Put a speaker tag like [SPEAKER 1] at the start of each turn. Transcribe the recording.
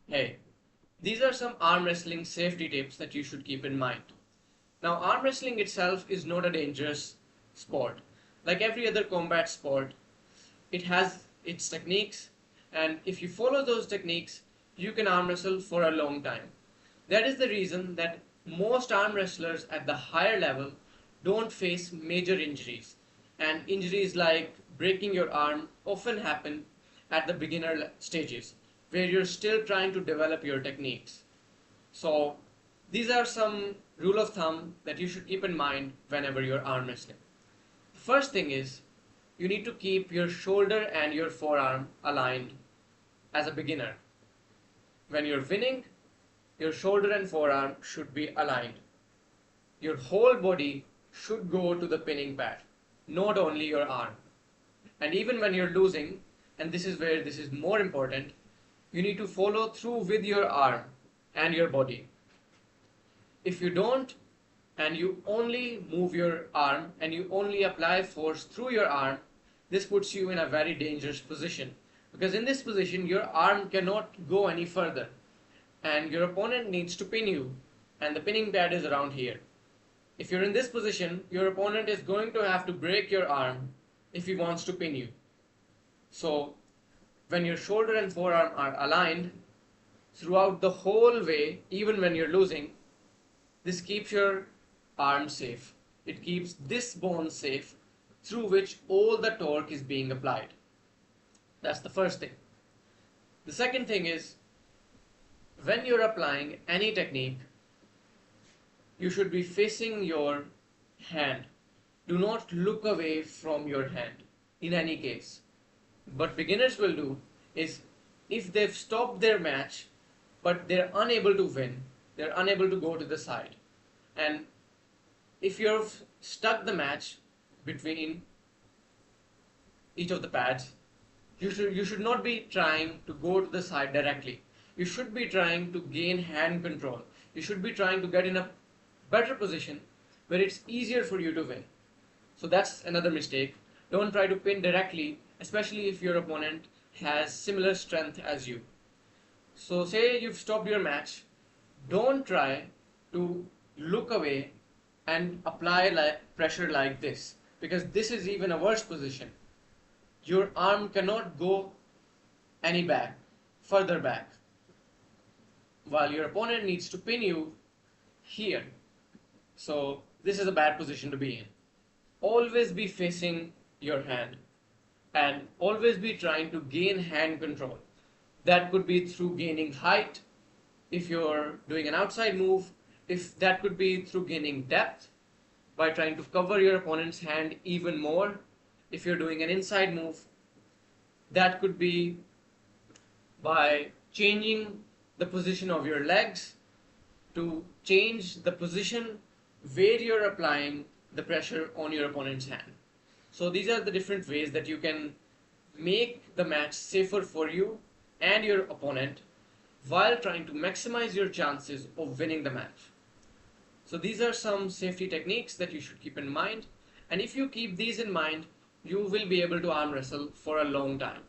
[SPEAKER 1] Hey, these are some arm wrestling safety tips that you should keep in mind. Now, arm wrestling itself is not a dangerous sport. Like every other combat sport, it has its techniques, and if you follow those techniques, you can arm wrestle for a long time. That is the reason that most arm wrestlers at the higher level don't face major injuries. And injuries like breaking your arm often happen at the beginner stages, where you're still trying to develop your techniques. So, these are some rule of thumb that you should keep in mind whenever you're arm wrestling. The first thing is you need to keep your shoulder and your forearm aligned as a beginner. When you're winning, your shoulder and forearm should be aligned. Your whole body should go to the pinning pad, not only your arm. And even when you're losing, and this is where this is more important, you need to follow through with your arm and your body. If you don't, and you only move your arm and you only apply force through your arm, this puts you in a very dangerous position. Because in this position, your arm cannot go any further, and your opponent needs to pin you, and the pinning pad is around here. If you're in this position, your opponent is going to have to break your arm if he wants to pin you. So, when your shoulder and forearm are aligned throughout the whole way, even when you're losing, this keeps your arm safe. It keeps this bone safe through which all the torque is being applied. That's the first thing. The second thing is when you're applying any technique, you should be facing your hand. Do not look away from your hand in any case. What beginners will do is if they've stopped their match but they're unable to win, they're unable to go to the side. And if you've stuck the match between each of the pads, you should not be trying to go to the side directly. You should be trying to gain hand control. You should be trying to get in a better position where it's easier for you to win. So that's another mistake. Don't try to pin directly, especially if your opponent has similar strength as you. So say you've stopped your match, don't try to look away and apply pressure like this, because this is even a worse position. Your arm cannot go any further back, while your opponent needs to pin you here. So this is a bad position to be in. Always be facing your hand and always be trying to gain hand control. That could be through gaining height if you're doing an outside move, if that could be through gaining depth by trying to cover your opponent's hand even more. If you're doing an inside move, that could be by changing the position of your legs to change the position where you're applying the pressure on your opponent's hand. So these are the different ways that you can make the match safer for you and your opponent while trying to maximize your chances of winning the match. So these are some safety techniques that you should keep in mind, and if you keep these in mind, you will be able to arm wrestle for a long time.